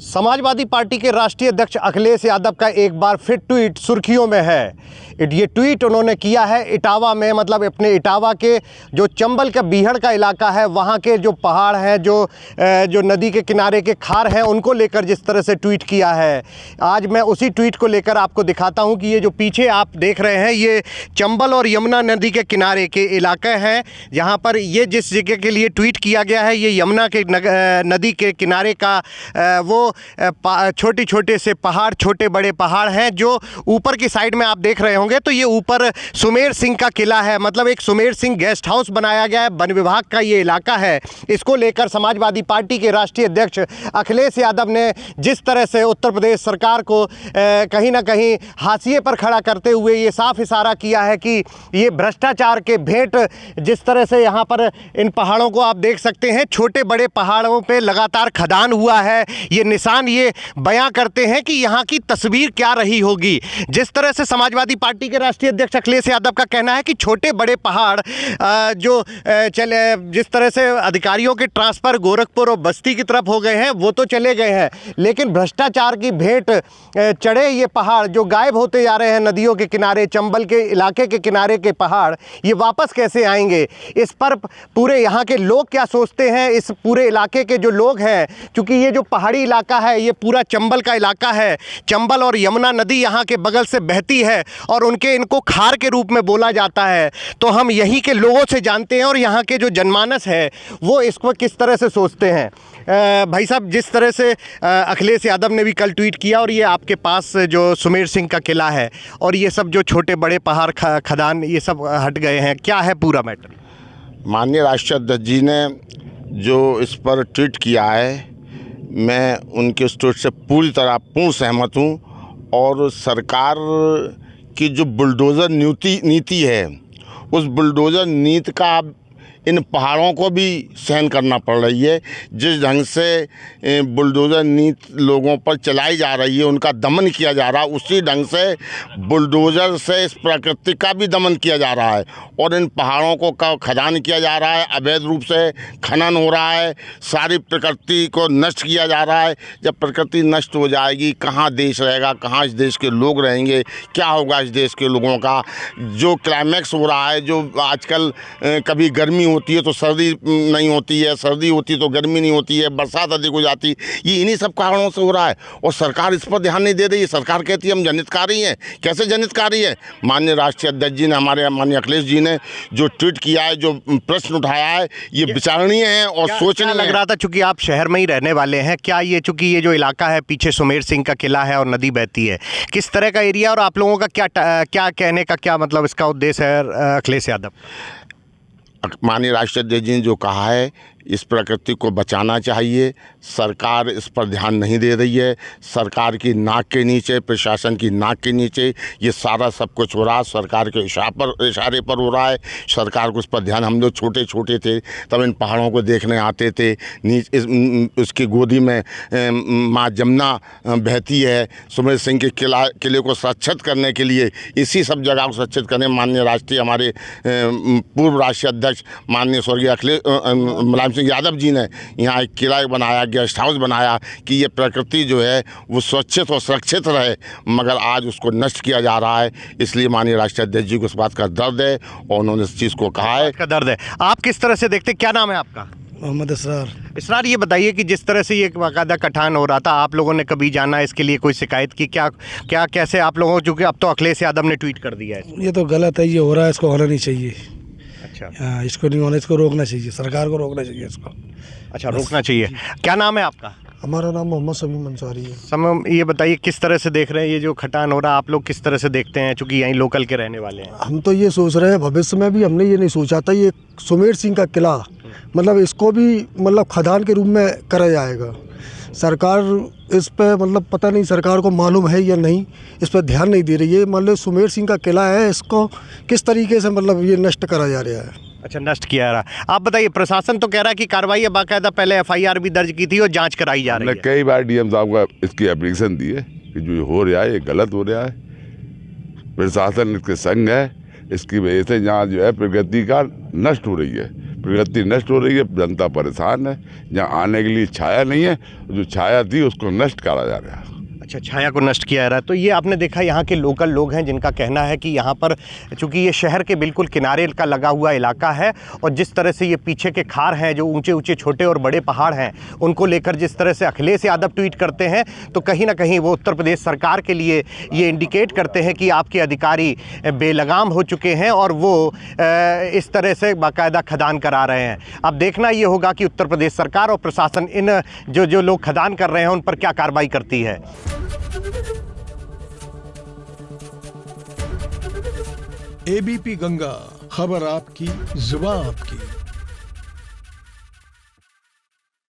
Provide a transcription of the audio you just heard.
Samajwadi party के राष्ट्रीय अध्यक्ष अखिलेश यादव का एक बार फिर ट्वीट सुर्खियों में है। ये ट्वीट उन्होंने किया है इटावा में, मतलब अपने इटावा के जो चंबल का बीहड़ का इलाका है, वहाँ के जो पहाड़ हैं, जो नदी के किनारे के खार हैं, उनको लेकर जिस तरह से ट्वीट किया है। आज मैं उसी ट्वीट को लेकर आपको दिखाता हूँ कि ये जो पीछे आप देख रहे हैं, ये चंबल और यमुना नदी के किनारे के इलाके हैं। यहाँ पर ये जिस जगह के लिए ट्वीट किया गया है, ये यमुना के नदी के किनारे का वो छोटे छोटे से पहाड़, छोटे बड़े पहाड़ हैं। जो ऊपर की साइड में आप देख रहे होंगे, तो ये ऊपर सुमेर सिंह का किला है, मतलब एक सुमेर सिंह गेस्ट हाउस बनाया गया है। वन विभाग का ये इलाका है। इसको लेकर समाजवादी पार्टी के राष्ट्रीय अध्यक्ष अखिलेश यादव ने जिस तरह से उत्तर प्रदेश सरकार को कहीं ना कहीं हाशिए पर खड़ा करते हुए ये साफ इशारा किया है कि ये भ्रष्टाचार के भेंट, जिस तरह से यहाँ पर इन पहाड़ों को आप देख सकते हैं, छोटे बड़े पहाड़ों पे लगातार खदान हुआ है। ये निशान ये बयां करते हैं कि यहाँ की तस्वीर क्या रही होगी। जिस तरह से समाजवादी पार्टी के राष्ट्रीय अध्यक्ष अखिलेश यादव का कहना है कि छोटे बड़े पहाड़ जिस तरह से अधिकारियों के ट्रांसफ़र गोरखपुर और बस्ती की तरफ हो गए हैं, वो तो चले गए हैं, लेकिन भ्रष्टाचार की भेंट चढ़े ये पहाड़ जो गायब होते जा रहे हैं नदियों के किनारे, चंबल के इलाके के किनारे के पहाड़, ये वापस कैसे आएंगे? इस पर पूरे यहाँ के लोग क्या सोचते हैं? इस पूरे इलाके के जो लोग हैं, क्योंकि ये जो पहाड़ी इलाका है, ये पूरा चंबल का इलाका है। चंबल और यमुना नदी यहाँ के बगल से बहती है और इनको खार के रूप में बोला जाता है। तो हम यहीं के लोगों से जानते हैं और यहाँ के जो जनमानस है वो इसको किस तरह से सोचते हैं। भाई साहब, जिस तरह से अखिलेश यादव ने भी कल ट्वीट किया, और ये आपके पास जो सुमेर सिंह का किला है और ये सब जो छोटे बड़े पहाड़ खदान ये सब हट गए हैं, क्या है पूरा मैटर? माननीय राष्ट्रीय अध्यक्ष जी ने जो इस पर ट्वीट किया है, मैं उनके उस ट्वीट से पूर्ण सहमत हूँ। और सरकार की जो बुलडोज़र नीति है, उस बुलडोज़र नीति का इन पहाड़ों को भी सहन करना पड़ रही है। जिस ढंग से बुलडोज़र नीति लोगों पर चलाई जा रही है, उनका दमन किया जा रहा है, उसी ढंग से बुलडोज़र से इस प्रकृति का भी दमन किया जा रहा है और इन पहाड़ों को खदान किया जा रहा है, अवैध रूप से खनन हो रहा है, सारी प्रकृति को नष्ट किया जा रहा है। जब प्रकृति नष्ट हो जाएगी, कहाँ देश रहेगा, कहाँ इस देश के लोग रहेंगे, क्या होगा इस देश के लोगों का? जो क्लाइमैक्स हो रहा है, जो आजकल कभी गर्मी होती है तो सर्दी नहीं होती है, सर्दी होती है तो गर्मी नहीं होती है, बरसात अधिक हो जाती है, ये इन्हीं सब कारणों से हो रहा है और सरकार इस पर ध्यान नहीं दे रही है। सरकार कहती है हम जनहितकारी हैं। कैसे जनहितकारी है? माननीय राष्ट्रीय अध्यक्ष जी ने, हमारे माननीय अखिलेश जी ने जो ट्वीट किया है, जो प्रश्न उठाया है, ये विचारणीय है और सोचने लग रहा था। चूंकि आप शहर में ही रहने वाले हैं, क्या ये चूंकि ये जो इलाका है पीछे सुमेर सिंह का किला है और नदी बहती है, किस तरह का एरिया और आप लोगों का क्या कहने का क्या मतलब इसका उद्देश्य है अखिलेश यादव? माननीय राष्ट्रीय अध्यक्ष जी ने जो कहा है, इस प्रकृति को बचाना चाहिए। सरकार इस पर ध्यान नहीं दे रही है। सरकार की नाक के नीचे, प्रशासन की नाक के नीचे ये सारा सब कुछ हो रहा है। सरकार के इशारे पर हो रहा है। सरकार को उस पर ध्यान, हम लोग छोटे छोटे थे तब इन पहाड़ों को देखने आते थे। उसकी गोदी में माँ जमुना बहती है। सुमेर सिंह के किले को सुरक्षित करने के लिए, इसी सब जगह को सुरक्षित करने माननीय राष्ट्रीय हमारे पूर्व राष्ट्रीय अध्यक्ष माननीय स्वर्गीय अखिलेश मुलायम सिंह यादव जी ने यहाँ एक किला बनाया, गेस्ट हाउस बनाया कि ये प्रकृति जो है वो सुरक्षित और सुरक्षित रहे, मगर आज उसको नष्ट किया जा रहा है। इसलिए माननीय राष्ट्रीय अध्यक्ष जी को इस बात का दर्द है और उन्होंने इस चीज़ को कहा है। का दर्द है। आप किस तरह से देखते, क्या नाम है आपका? मोहम्मद इसरार। ये बताइए कि जिस तरह से ये बाकायदा कटान हो रहा था, आप लोगों ने कभी जाना इसके लिए, कोई शिकायत की? क्या कैसे आप लोगों, चूँकि अब तो अखिलेश यादव ने ट्वीट कर दिया है। ये तो गलत है, ये हो रहा है, इसको होना नहीं चाहिए। अच्छा, हाँ, इसको नहीं होना, इसको रोकना चाहिए, सरकार को रोकना चाहिए इसको। अच्छा, रोकना चाहिए। क्या नाम है आपका? हमारा नाम मोहम्मद समीम अंसारी है। ये बताइए किस तरह से देख रहे हैं ये जो खटान हो रहा है, आप लोग किस तरह से देखते हैं, चूँकि यहीं लोकल के रहने वाले हैं? हम तो ये सोच रहे हैं, भविष्य में भी हमने ये नहीं सोचा था, ये सुमेर सिंह का किला मतलब इसको भी मतलब खदान के रूप में करा जाएगा। सरकार इस पे मतलब पता नहीं सरकार को मालूम है या नहीं, इस पर ध्यान नहीं दे रही है। मतलब सुमेर सिंह का किला है, इसको किस तरीके से मतलब ये नष्ट करा जा रहा है। अच्छा, नष्ट किया रहा। आप बताइए, प्रशासन तो कह रहा है कि कार्रवाई है, बाकायदा पहले FIR भी दर्ज की थी और जांच कराई जा रही है। कई बार DM साहब का इसकी एप्लीकेशन दी है कि जो हो रहा है ये गलत हो रहा है, प्रशासन इसके संग है, इसकी वजह से यहाँ जो है प्रगति का नष्ट हो रही है। प्रगति नष्ट हो रही है, जनता परेशान है। जहाँ आने के लिए छाया नहीं है, जो छाया थी उसको नष्ट करा जा रहा है। अच्छा, छाया को नष्ट किया जा रहा है। तो ये आपने देखा यहाँ के लोकल लोग हैं जिनका कहना है कि यहाँ पर चूंकि ये शहर के बिल्कुल किनारे का लगा हुआ इलाका है और जिस तरह से ये पीछे के खार हैं, जो ऊंचे ऊंचे छोटे और बड़े पहाड़ हैं, उनको लेकर जिस तरह से अखिलेश यादव ट्वीट करते हैं तो कहीं ना कहीं वो उत्तर प्रदेश सरकार के लिए ये इंडिकेट करते हैं कि आपके अधिकारी बेलगाम हो चुके हैं और वो इस तरह से बाकायदा खदान करा रहे हैं। अब देखना ये होगा कि उत्तर प्रदेश सरकार और प्रशासन इन जो लोग खदान कर रहे हैं उन पर क्या कार्रवाई करती है। एबीपी गंगा, खबर आपकी, जुबान आपकी।